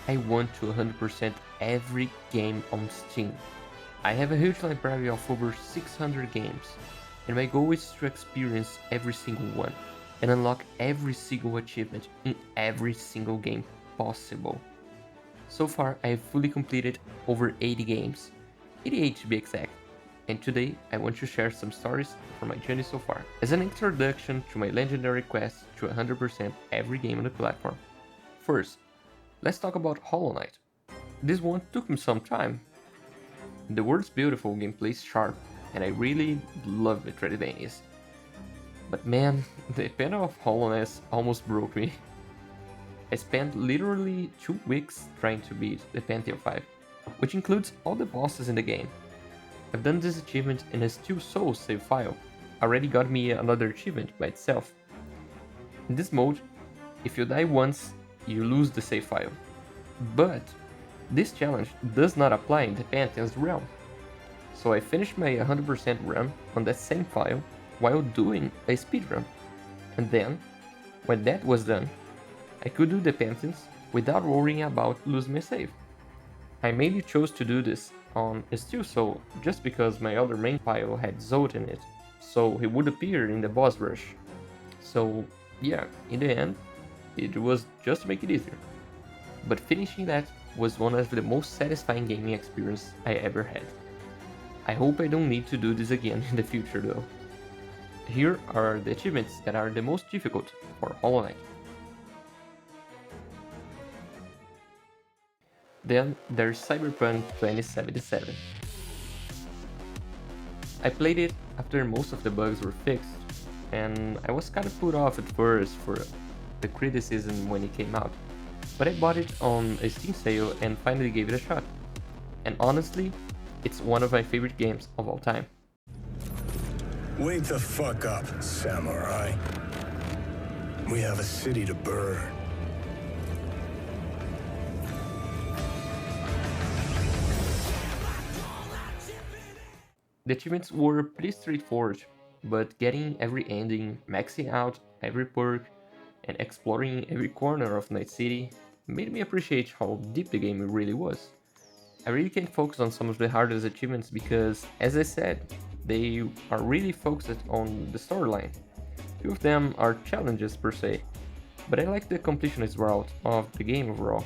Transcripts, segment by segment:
I want to 100% every game on Steam. I have a huge library of over 600 games, and my goal is to experience every single one and unlock every single achievement in every single game possible. So far, I have fully completed over 80 games, 88 to be exact, and today I want to share some stories from my journey so far, as an introduction to my legendary quest to 100% every game on the platform. First, let's talk about Hollow Knight. This one took me some time. The world's beautiful, gameplay is sharp, and I really love Metroidvanias. But man, the panel of hollowness almost broke me. I spent literally 2 weeks trying to beat the Pantheon 5, which includes all the bosses in the game. I've done this achievement in a Still Souls save file, already got me another achievement by itself. In this mode, if you die once, you lose the save file. But this challenge does not apply in the Pantheon's realm. So I finished my 100% run on that same file while doing a speedrun. And then, when that was done, I could do the Pantheons without worrying about losing my save. I mainly chose to do this on a Still Soul just because my other main file had Zolt in it, so he would appear in the boss rush. So yeah, in the end, it was just to make it easier. But finishing that was one of the most satisfying gaming experiences I ever had. I hope I don't need to do this again in the future though. Here are the achievements that are the most difficult for Hollow Knight. Then there's Cyberpunk 2077. I played it after most of the bugs were fixed, and I was kinda put off at first for the criticism when it came out, but I bought it on a Steam sale and finally gave it a shot. And honestly, it's one of my favorite games of all time. Wake the fuck up, samurai. We have a city to burn. The achievements were pretty straightforward, but getting every ending, maxing out every perk, and exploring every corner of Night City made me appreciate how deep the game really was. I really can't focus on some of the hardest achievements because, as I said, they are really focused on the storyline. Few of them are challenges per se, but I like the completionist route of the game overall.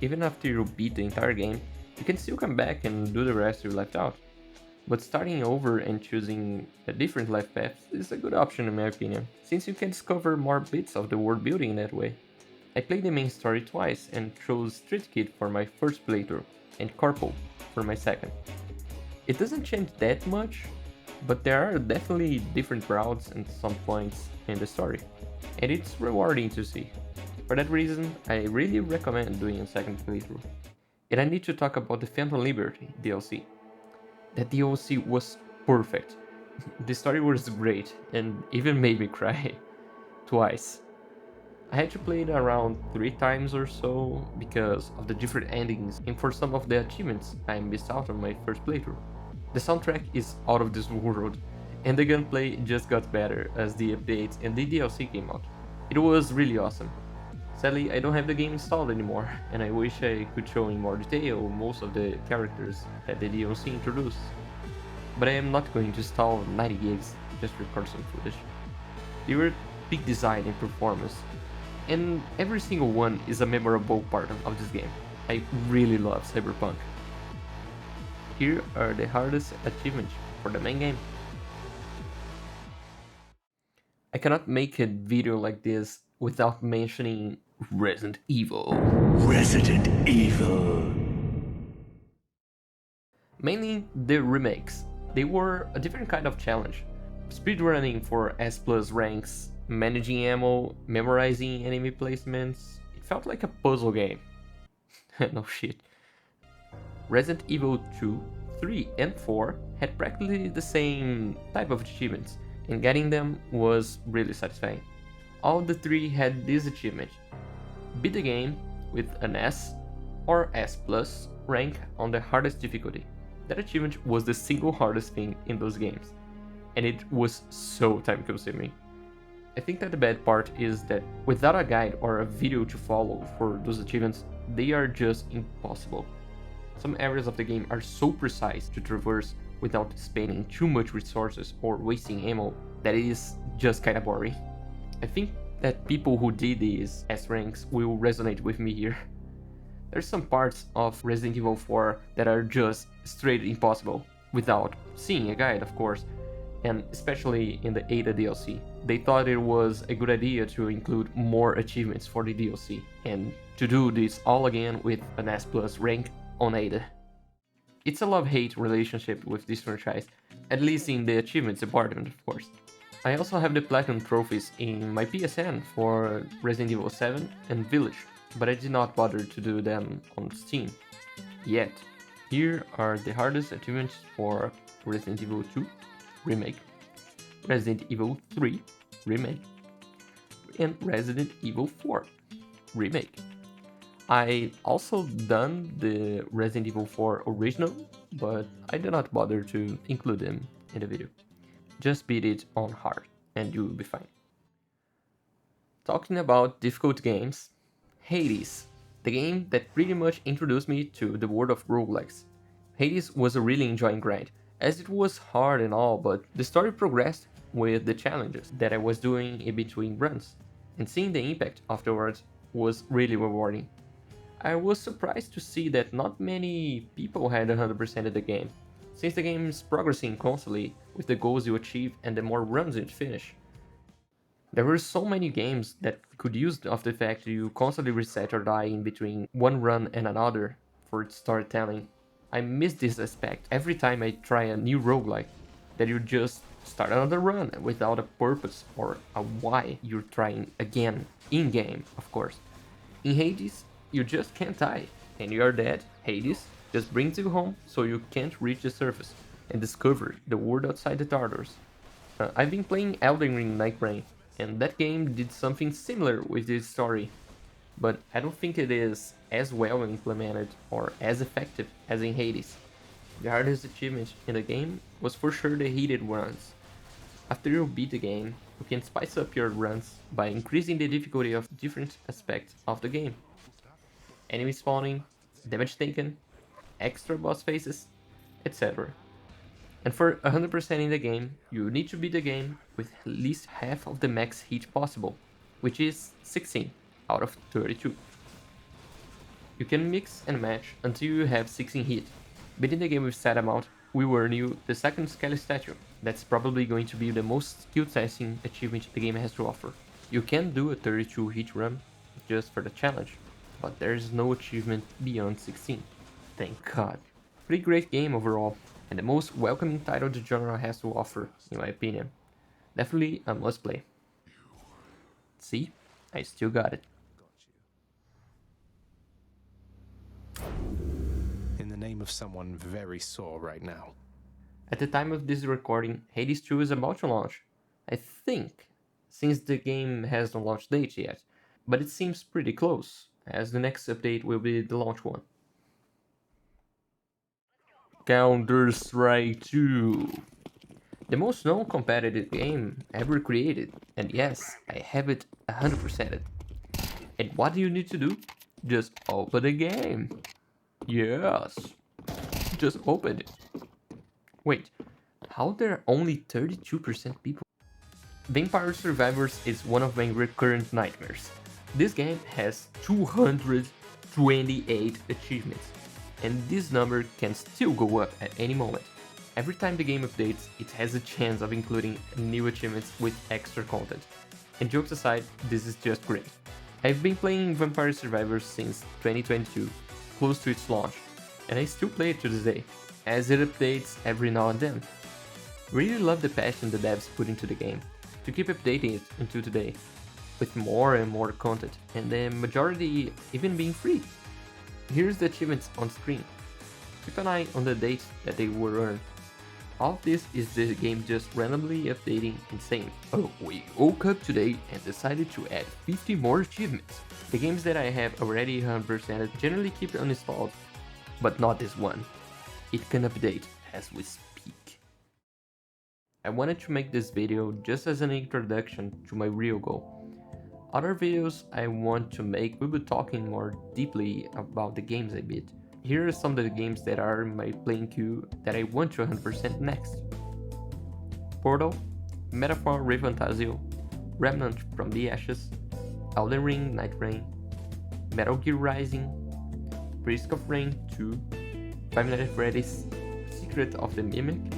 Even after you beat the entire game, you can still come back and do the rest you left out. But starting over and choosing a different life path is a good option in my opinion, since you can discover more bits of the world building that way. I played the main story twice and chose Street Kid for my first playthrough and Corpo for my second. It doesn't change that much, but there are definitely different routes and some points in the story, and it's rewarding to see. For that reason, I really recommend doing a second playthrough. And I need to talk about the Phantom Liberty DLC. That DLC was perfect. The story was great and even made me cry twice. I had to play it around 3 times or so because of the different endings and for some of the achievements I missed out on my first playthrough. The soundtrack is out of this world, and the gunplay just got better as the updates and the DLC came out. It was really awesome. Sadly, I don't have the game installed anymore, and I wish I could show in more detail most of the characters that the DLC introduced. But I am not going to install 90 gigs just to record some footage. They were big design and performance, and every single one is a memorable part of this game. I really love Cyberpunk. Here are the hardest achievements for the main game. I cannot make a video like this without mentioning Resident Evil. Resident Evil. Mainly the remakes. They were a different kind of challenge. Speedrunning for S+ ranks, managing ammo, memorizing enemy placements. It felt like a puzzle game. No shit. Resident Evil 2, 3, and 4 had practically the same type of achievements, and getting them was really satisfying. All the 3 had this achievement: beat the game with an S or S+ rank on the hardest difficulty. That achievement was the single hardest thing in those games, and it was so time consuming. I think that the bad part is that without a guide or a video to follow for those achievements, they are just impossible. Some areas of the game are so precise to traverse without spending too much resources or wasting ammo that it is just kinda boring. I think that people who did these S ranks will resonate with me here. There's some parts of Resident Evil 4 that are just straight impossible, without seeing a guide of course, and especially in the Ada DLC. They thought it was a good idea to include more achievements for the DLC, and to do this all again with an S plus rank on Ada. It's a love-hate relationship with this franchise, at least in the achievements department of course. I also have the Platinum trophies in my PSN for Resident Evil 7 and Village, but I did not bother to do them on Steam yet. Here are the hardest achievements for Resident Evil 2 Remake, Resident Evil 3 Remake, and Resident Evil 4 Remake. I also done the Resident Evil 4 original, but I did not bother to include them in the video. Just beat it on hard and you will be fine. Talking about difficult games, Hades, the game that pretty much introduced me to the world of roguelikes. Hades was a really enjoying grind, as it was hard and all, but the story progressed with the challenges that I was doing in between runs, and seeing the impact afterwards was really rewarding. I was surprised to see that not many people had 100% of the game, since the game is progressing constantly with the goals you achieve and the more runs you finish. There were so many games that could use of the fact you constantly reset or die in between one run and another for its storytelling. I miss this aspect every time I try a new roguelike, that you just start another run without a purpose or a why you're trying again, in-game of course. In Hades, you just can't die, and you are dead. Hades just brings you home so you can't reach the surface and discover the world outside the Tartars. I've been playing Elden Ring Night Rain, and that game did something similar with this story, but I don't think it is as well implemented or as effective as in Hades. The hardest achievement in the game was for sure the heated runs. After you beat the game, you can spice up your runs by increasing the difficulty of different aspects of the game. Enemy spawning, damage taken, extra boss faces, etc. And for 100% in the game, you need to beat the game with at least half of the max hit possible, which is 16 out of 32. You can mix and match until you have 16 hit. Beating the game with set amount will earn you the second Skelly statue. That's probably going to be the most skill testing achievement the game has to offer. You can do a 32 hit run just for the challenge, but there's no achievement beyond 16. Thank God. Pretty great game overall, and the most welcoming title the genre has to offer, in my opinion. Definitely a must play. See? I still got it. In the name of someone very sore right now. At the time of this recording, Hades 2 is about to launch. I think, since the game has no launch date yet, but it seems pretty close, as the next update will be the launch one. Counter-Strike 2. The most known competitive game ever created, and yes, I have it 100%ed. And what do you need to do? Just open the game. Yes, just open it. Wait, how there are only 32% people? Vampire Survivors is one of my recurrent nightmares. This game has 228 achievements, and this number can still go up at any moment. Every time the game updates, it has a chance of including new achievements with extra content. And jokes aside, this is just great. I've been playing Vampire Survivors since 2022, close to its launch, and I still play it to this day, as it updates every now and then. Really love the passion the devs put into the game, to keep updating it until today, with more and more content, and the majority even being free. Here's the achievements on screen. Keep an eye on the date that they were earned. All of this is the game just randomly updating and saying, oh, we woke up today and decided to add 50 more achievements. The games that I have already 100% generally keep uninstalled, but not this one. It can update as we speak. I wanted to make this video just as an introduction to my real goal. Other videos I want to make will be talking more deeply about the games I beat. Here are some of the games that are in my playing queue that I want to 100% next. Portal, Metaphor Refantasio, Remnant from the Ashes, Elden Ring Night Rain, Metal Gear Rising, Risk of Rain 2, Five Nights at Freddy's, Secret of the Mimic,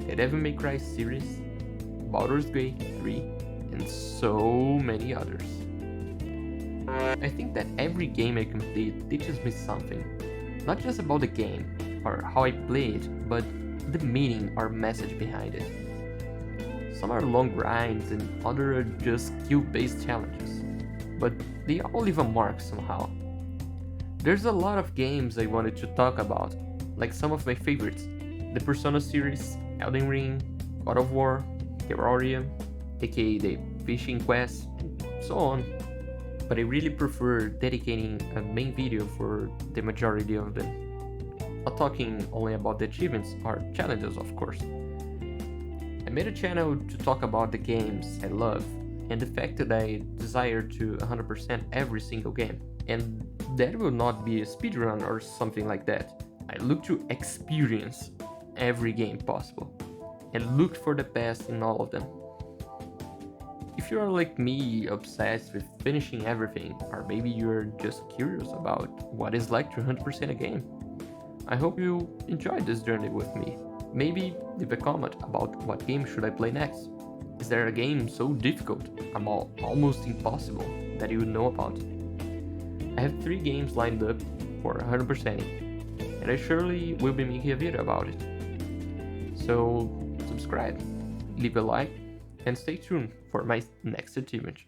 the Devil May Cry series, Baldur's Gate 3, and so many others. I think that every game I complete teaches me something, not just about the game or how I play it, but the meaning or message behind it. Some are long grinds and others are just skill-based challenges, but they all leave a mark somehow. There's a lot of games I wanted to talk about, like some of my favorites, the Persona series, Elden Ring, God of War, Terraria, aka the Fishing Quest, and so on. But I really prefer dedicating a main video for the majority of them. Not talking only about the achievements or challenges, of course. I made a channel to talk about the games I love and the fact that I desire to 100% every single game. And that will not be a speedrun or something like that. I look to experience every game possible and look for the best in all of them. If you are like me, obsessed with finishing everything, or maybe you're just curious about what it's like to 100% a game, I hope you enjoyed this journey with me. Maybe leave a comment about what game should I play next. Is there a game so difficult, almost impossible, that you know about? I have 3 games lined up for 100%ing, and I surely will be making a video about it. So subscribe, leave a like, and stay tuned for my next achievement.